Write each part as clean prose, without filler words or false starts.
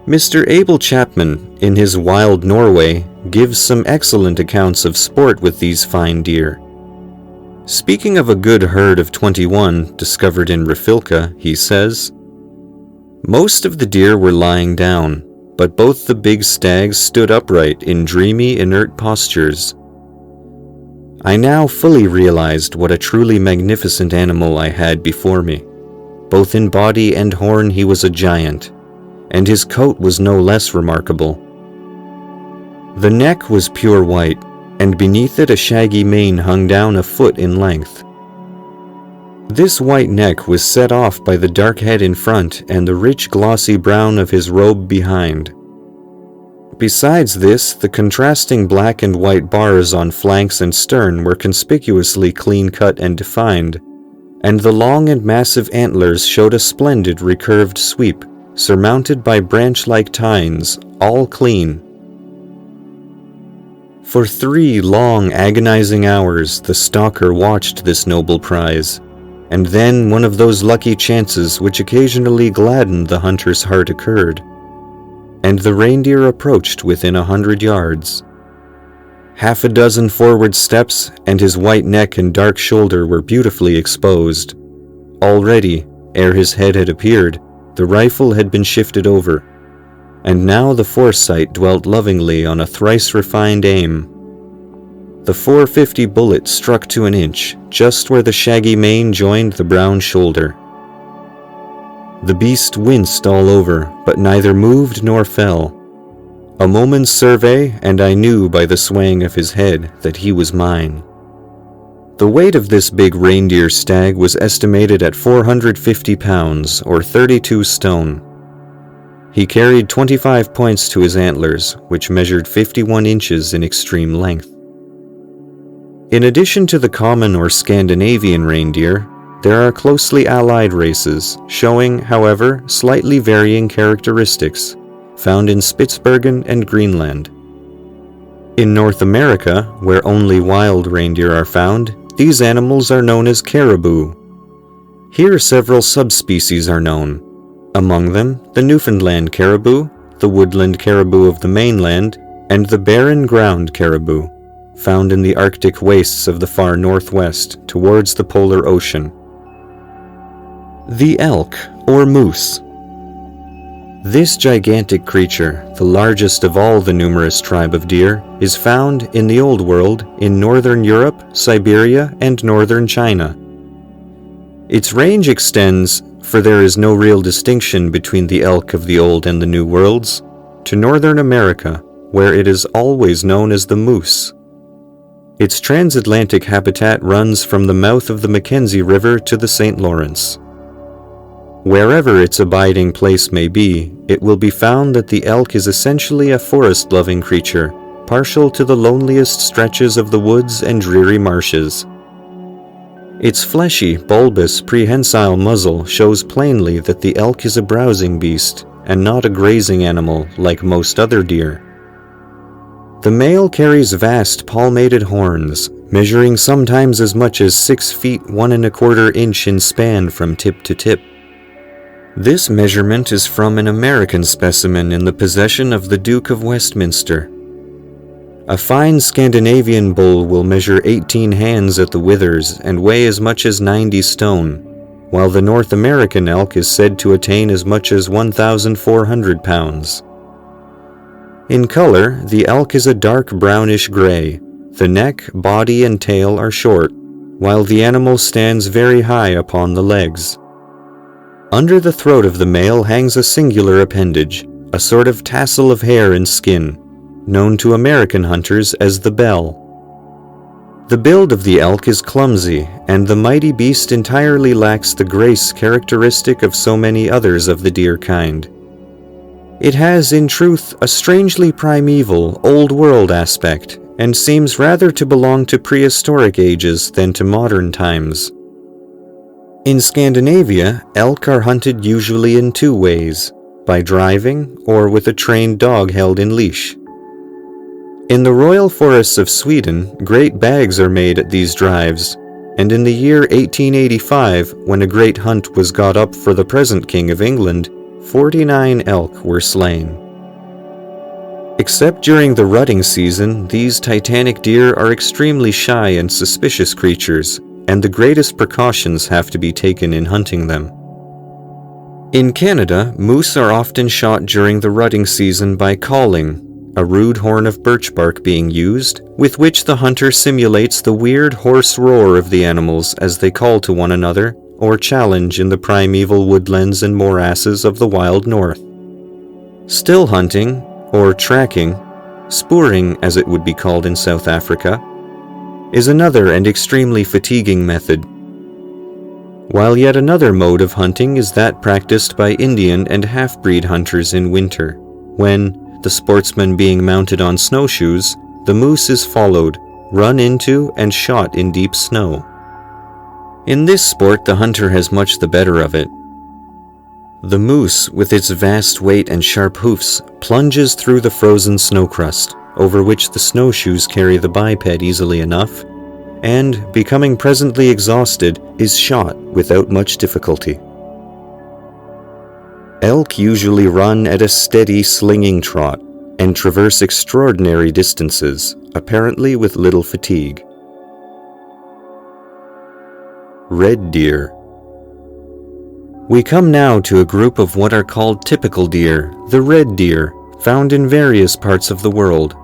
Mr. Abel Chapman, in his Wild Norway, gives some excellent accounts of sport with these fine deer. Speaking of a good herd of 21 discovered in Refilka, he says, "Most of the deer were lying down, but both the big stags stood upright in dreamy, inert postures. I now fully realized what a truly magnificent animal I had before me. Both in body and horn he was a giant, and his coat was no less remarkable. The neck was pure white, and beneath it a shaggy mane hung down a foot in length. This white neck was set off by the dark head in front and the rich glossy brown of his robe behind. Besides this, the contrasting black and white bars on flanks and stern were conspicuously clean-cut and defined, and the long and massive antlers showed a splendid recurved sweep, surmounted by branch-like tines, all clean. For 3 long, agonizing hours the stalker watched this noble prize, and then one of those lucky chances which occasionally gladdened the hunter's heart occurred, and the reindeer approached within 100 yards. Half a dozen forward steps, and his white neck and dark shoulder were beautifully exposed. Already, ere his head had appeared, the rifle had been shifted over, and now the foresight dwelt lovingly on a thrice-refined aim. The .450 bullet struck to an inch, just where the shaggy mane joined the brown shoulder. The beast winced all over, but neither moved nor fell. A moment's survey, and I knew by the swaying of his head that he was mine. The weight of this big reindeer stag was estimated at 450 pounds, or 32 stone. He carried 25 points to his antlers, which measured 51 inches in extreme length. In addition to the common or Scandinavian reindeer, there are closely allied races, showing, however, slightly varying characteristics, found in Spitsbergen and Greenland. In North America, where only wild reindeer are found, these animals are known as caribou. Here several subspecies are known. Among them, the Newfoundland caribou, the woodland caribou of the mainland, and the barren ground caribou, found in the Arctic wastes of the far northwest towards the polar ocean. The elk, or moose. This gigantic creature, the largest of all the numerous tribe of deer, is found in the Old World in northern Europe, Siberia, and northern China. Its range extends, for there is no real distinction between the elk of the Old and the New Worlds, to northern America, where it is always known as the moose. Its transatlantic habitat runs from the mouth of the Mackenzie River to the St. Lawrence. Wherever its abiding place may be, it will be found that the elk is essentially a forest-loving creature, partial to the loneliest stretches of the woods and dreary marshes. Its fleshy, bulbous, prehensile muzzle shows plainly that the elk is a browsing beast, and not a grazing animal like most other deer. The male carries vast palmated horns, measuring sometimes as much as 6 feet 1 1/4 inch in span from tip to tip. This measurement is from an American specimen in the possession of the Duke of Westminster. A fine Scandinavian bull will measure 18 hands at the withers and weigh as much as 90 stone, while the North American elk is said to attain as much as 1,400 pounds. In color, the elk is a dark brownish gray. The neck, body, and tail are short, while the animal stands very high upon the legs. Under the throat of the male hangs a singular appendage, a sort of tassel of hair and skin, known to American hunters as the bell. The build of the elk is clumsy, and the mighty beast entirely lacks the grace characteristic of so many others of the deer kind. It has, in truth, a strangely primeval, old-world aspect, and seems rather to belong to prehistoric ages than to modern times. In Scandinavia, elk are hunted usually in 2 ways, by driving or with a trained dog held in leash. In the royal forests of Sweden, great bags are made at these drives, and in the year 1885, when a great hunt was got up for the present King of England, 49 elk were slain. Except during the rutting season, these titanic deer are extremely shy and suspicious creatures, and the greatest precautions have to be taken in hunting them. In Canada, moose are often shot during the rutting season by calling, a rude horn of birch bark being used, with which the hunter simulates the weird hoarse roar of the animals as they call to one another or challenge in the primeval woodlands and morasses of the wild north. Still hunting, or tracking, spooring as it would be called in South Africa, is another and extremely fatiguing method. While yet another mode of hunting is that practiced by Indian and half-breed hunters in winter, when, the sportsman being mounted on snowshoes, the moose is followed, run into, and shot in deep snow. In this sport the hunter has much the better of it. The moose, with its vast weight and sharp hoofs, plunges through the frozen snow crust, over which the snowshoes carry the biped easily enough, and, becoming presently exhausted, is shot without much difficulty. Elk usually run at a steady slinging trot, and traverse extraordinary distances, apparently with little fatigue. Red deer. We come now to a group of what are called typical deer, the red deer, found in various parts of the world.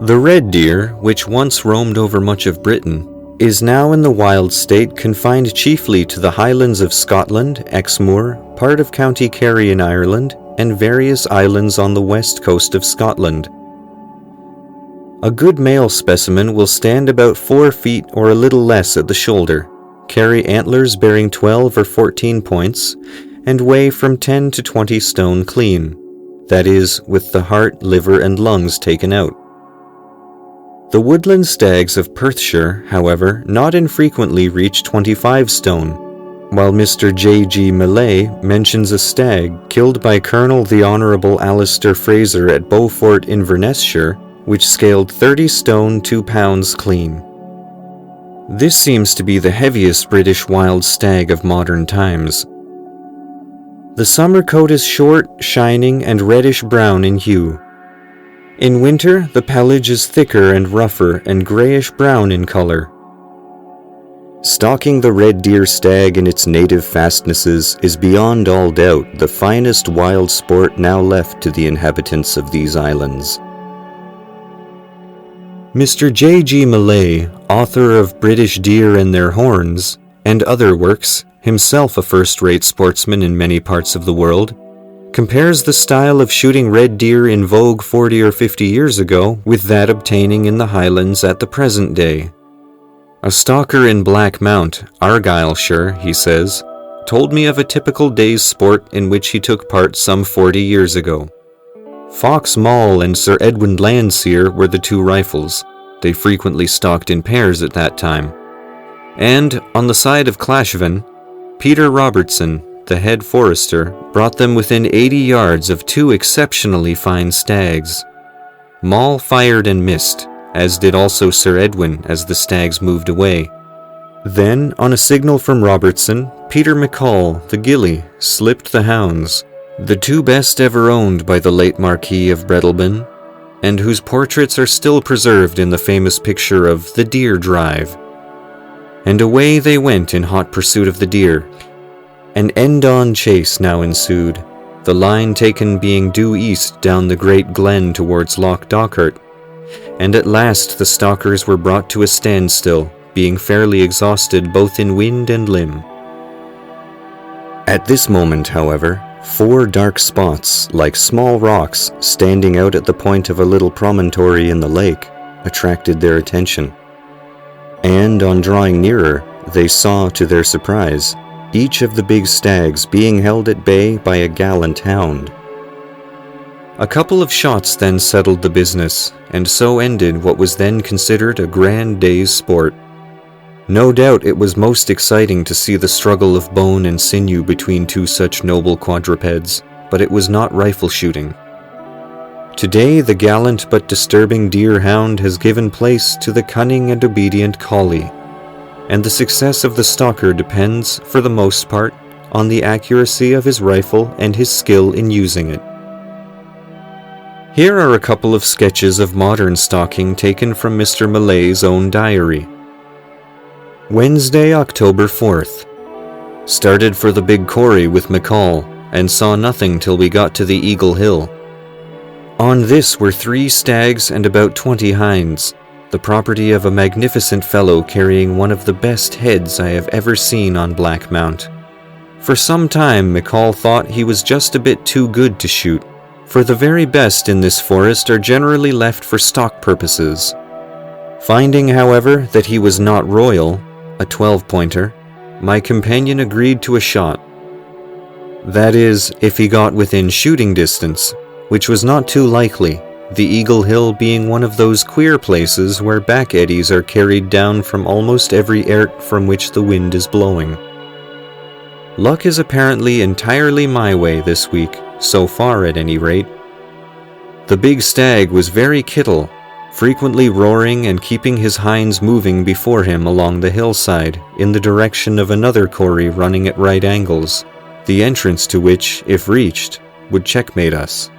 The red deer, which once roamed over much of Britain, is now in the wild state confined chiefly to the highlands of Scotland, Exmoor, part of County Kerry in Ireland, and various islands on the west coast of Scotland. A good male specimen will stand about 4 feet or a little less at the shoulder, carry antlers bearing 12 or 14 points, and weigh from 10 to 20 stone clean, that is, with the heart, liver, and lungs taken out. The woodland stags of Perthshire, however, not infrequently reach 25 stone, while Mr. J.G. Millay mentions a stag killed by Colonel the Honourable Alistair Fraser at Beaufort, Inverness-shire, which scaled 30 stone 2 pounds clean. This seems to be the heaviest British wild stag of modern times. The summer coat is short, shining, and reddish-brown in hue. In winter, the pelage is thicker and rougher and grayish-brown in color. Stalking the red deer stag in its native fastnesses is beyond all doubt the finest wild sport now left to the inhabitants of these islands. Mr. J.G. Millay, author of British Deer and Their Horns, and other works, himself a first-rate sportsman in many parts of the world, compares the style of shooting red deer in vogue 40 or 50 years ago with that obtaining in the Highlands at the present day. A stalker in Blackmount, Argyllshire, he says, told me of a typical day's sport in which he took part some 40 years ago. Fox Maule and Sir Edwin Landseer were the two rifles. They frequently stalked in pairs at that time. And, on the side of Clashvan, Peter Robertson, the head forester, brought them within 80 yards of 2 exceptionally fine stags. Maule fired and missed, as did also Sir Edwin as the stags moved away. Then, on a signal from Robertson, Peter McCall, the gillie, slipped the hounds, the 2 best ever owned by the late Marquis of Breadalbane, and whose portraits are still preserved in the famous picture of the Deer Drive. And away they went in hot pursuit of the deer. An end-on chase now ensued, the line taken being due east down the great glen towards Loch Dochart, and at last the stalkers were brought to a standstill, being fairly exhausted both in wind and limb. At this moment, however, 4 dark spots, like small rocks, standing out at the point of a little promontory in the lake, attracted their attention. And on drawing nearer, they saw, to their surprise, each of the big stags being held at bay by a gallant hound. A couple of shots then settled the business, and so ended what was then considered a grand day's sport. No doubt it was most exciting to see the struggle of bone and sinew between 2 such noble quadrupeds, but it was not rifle shooting. Today the gallant but disturbing deer hound has given place to the cunning and obedient collie. and the success of the stalker depends, for the most part, on the accuracy of his rifle and his skill in using it. Here are a couple of sketches of modern stalking taken from Mr. Malay's own diary. Wednesday, October 4th. Started for the big quarry with McCall and saw nothing till we got to the Eagle Hill. On this were 3 stags and about 20 hinds, the property of a magnificent fellow carrying one of the best heads I have ever seen on Black Mount. For some time McCall thought he was just a bit too good to shoot, for the very best in this forest are generally left for stock purposes. Finding, however, that he was not royal, a 12-pointer, my companion agreed to a shot. That is, if he got within shooting distance, which was not too likely, the Eagle Hill being one of those queer places where back eddies are carried down from almost every ert from which the wind is blowing. Luck is apparently entirely my way this week, so far at any rate. The big stag was very kittle, frequently roaring and keeping his hinds moving before him along the hillside in the direction of another quarry running at right angles, the entrance to which, if reached, would checkmate us.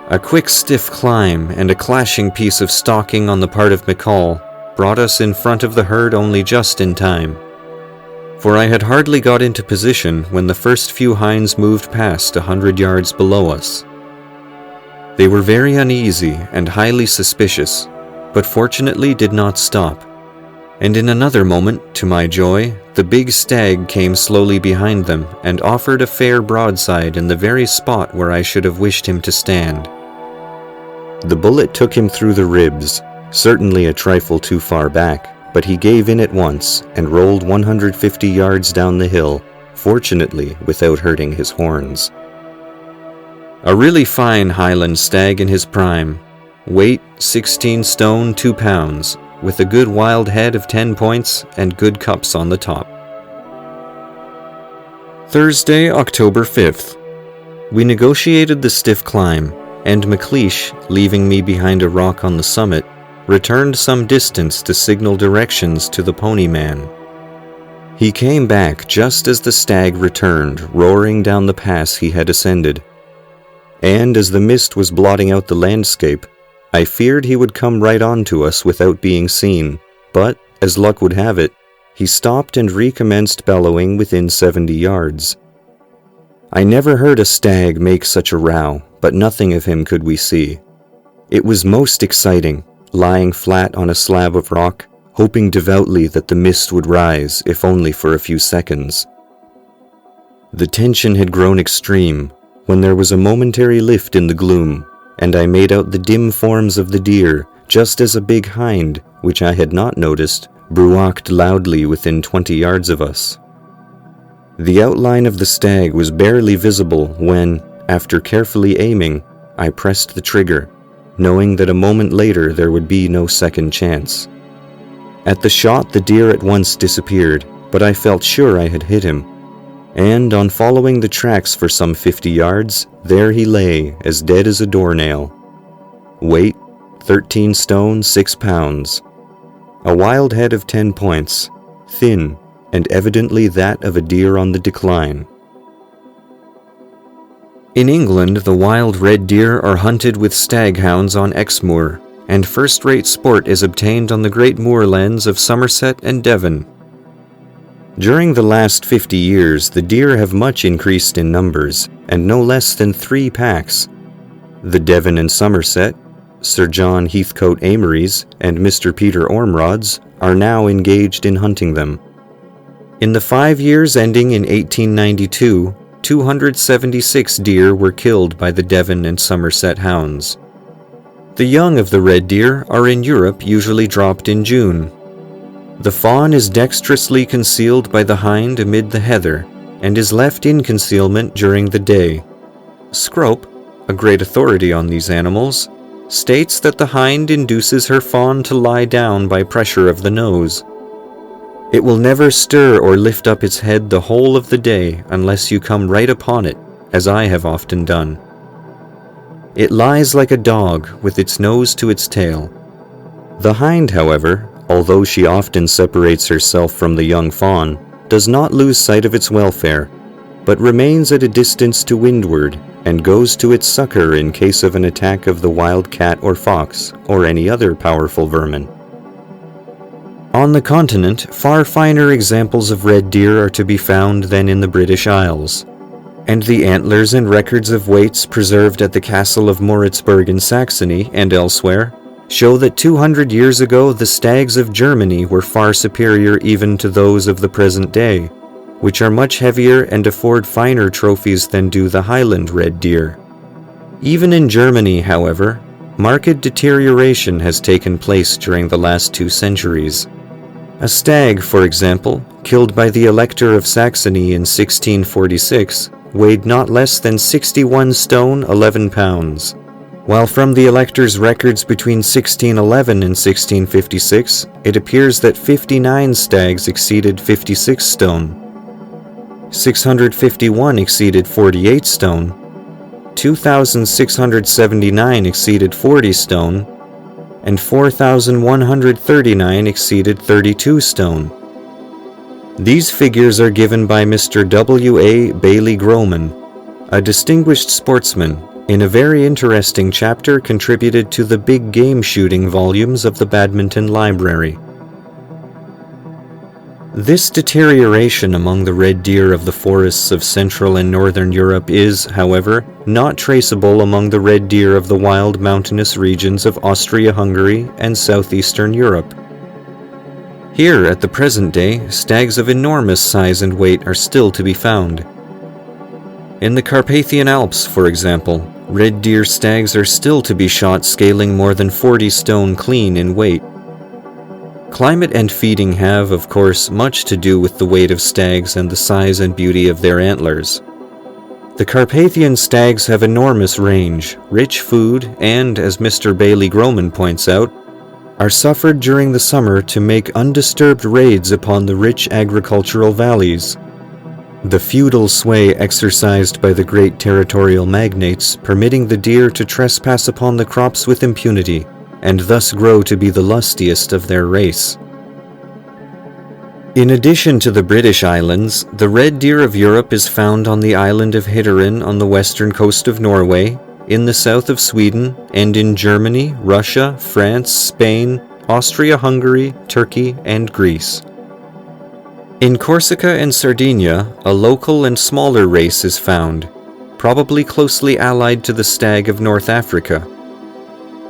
A quick stiff climb and a clashing piece of stalking on the part of McCall brought us in front of the herd only just in time, for I had hardly got into position when the first few hinds moved past 100 yards below us. They were very uneasy and highly suspicious, but fortunately did not stop, and in another moment, to my joy, the big stag came slowly behind them and offered a fair broadside in the very spot where I should have wished him to stand. The bullet took him through the ribs, certainly a trifle too far back, but he gave in at once and rolled 150 yards down the hill, fortunately without hurting his horns. A really fine Highland stag in his prime, weight 16 stone 2 pounds, with a good wild head of 10 points and good cups on the top. Thursday, October 5th. We negotiated the stiff climb, and McLeish, leaving me behind a rock on the summit, returned some distance to signal directions to the pony man. He came back just as the stag returned, roaring down the pass he had ascended. And as the mist was blotting out the landscape, I feared he would come right on to us without being seen, but, as luck would have it, he stopped and recommenced bellowing within 70 yards. I never heard a stag make such a row, but nothing of him could we see. It was most exciting, lying flat on a slab of rock, hoping devoutly that the mist would rise, if only for a few seconds. The tension had grown extreme, when there was a momentary lift in the gloom, and I made out the dim forms of the deer, just as a big hind, which I had not noticed, bruacked loudly within 20 yards of us. The outline of the stag was barely visible when, after carefully aiming, I pressed the trigger, knowing that a moment later there would be no second chance. At the shot, the deer at once disappeared, but I felt sure I had hit him, and on following the tracks for some 50 yards, there he lay, as dead as a doornail. Weight, 13 stone 6 pounds. A wild head of 10 points, thin, and evidently that of a deer on the decline. In England, the wild red deer are hunted with staghounds on Exmoor, and first-rate sport is obtained on the great moorlands of Somerset and Devon. During the last 50 years, the deer have much increased in numbers, and no less than 3 packs. The Devon and Somerset, Sir John Heathcote Amory's, and Mr. Peter Ormrod's, are now engaged in hunting them. In the 5 years ending in 1892, 276 deer were killed by the Devon and Somerset hounds. The young of the red deer are in Europe usually dropped in June. The fawn is dexterously concealed by the hind amid the heather, and is left in concealment during the day. Scrope, a great authority on these animals, states that the hind induces her fawn to lie down by pressure of the nose. It will never stir or lift up its head the whole of the day unless you come right upon it, as I have often done. It lies like a dog with its nose to its tail. The hind, however, although she often separates herself from the young fawn, does not lose sight of its welfare, but remains at a distance to windward and goes to its succor in case of an attack of the wild cat or fox or any other powerful vermin. On the continent, far finer examples of red deer are to be found than in the British Isles, and the antlers and records of weights preserved at the castle of Moritzburg in Saxony and elsewhere show that 200 years ago the stags of Germany were far superior even to those of the present day, which are much heavier and afford finer trophies than do the Highland red deer. Even in Germany, however, marked deterioration has taken place during the last 2 centuries. A stag, for example, killed by the Elector of Saxony in 1646, weighed not less than 61 stone 11 pounds, while from the Elector's records between 1611 and 1656, it appears that 59 stags exceeded 56 stone, 651 exceeded 48 stone, 2,679 exceeded 40 stone, and 4,139 exceeded 32 stone. These figures are given by Mr. W.A. Bailey Groman, a distinguished sportsman, in a very interesting chapter contributed to the big game shooting volumes of the Badminton Library. This deterioration among the red deer of the forests of Central and Northern Europe is, however, not traceable among the red deer of the wild mountainous regions of Austria-Hungary and southeastern Europe. Here, at the present day, stags of enormous size and weight are still to be found. In the Carpathian Alps, for example, red deer stags are still to be shot scaling more than 40 stone clean in weight. Climate and feeding have, of course, much to do with the weight of stags and the size and beauty of their antlers. The Carpathian stags have enormous range, rich food, and, as Mr. Bailey Groman points out, are suffered during the summer to make undisturbed raids upon the rich agricultural valleys. The feudal sway exercised by the great territorial magnates permitting the deer to trespass upon the crops with impunity, and thus grow to be the lustiest of their race. In addition to the British Islands, the red deer of Europe is found on the island of Hitteren on the western coast of Norway, in the south of Sweden, and in Germany, Russia, France, Spain, Austria-Hungary, Turkey, and Greece. In Corsica and Sardinia, a local and smaller race is found, probably closely allied to the stag of North Africa.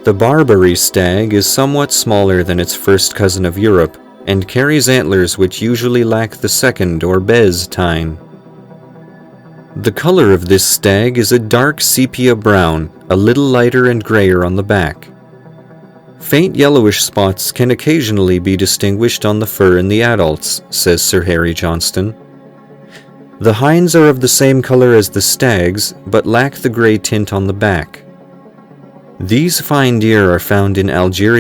The Barbary stag is somewhat smaller than its first cousin of Europe, and carries antlers which usually lack the second or bez tine. The color of this stag is a dark sepia brown, a little lighter and grayer on the back. Faint yellowish spots can occasionally be distinguished on the fur in the adults, says Sir Harry Johnston. The hinds are of the same color as the stags, but lack the gray tint on the back. These fine deer are found in Algeria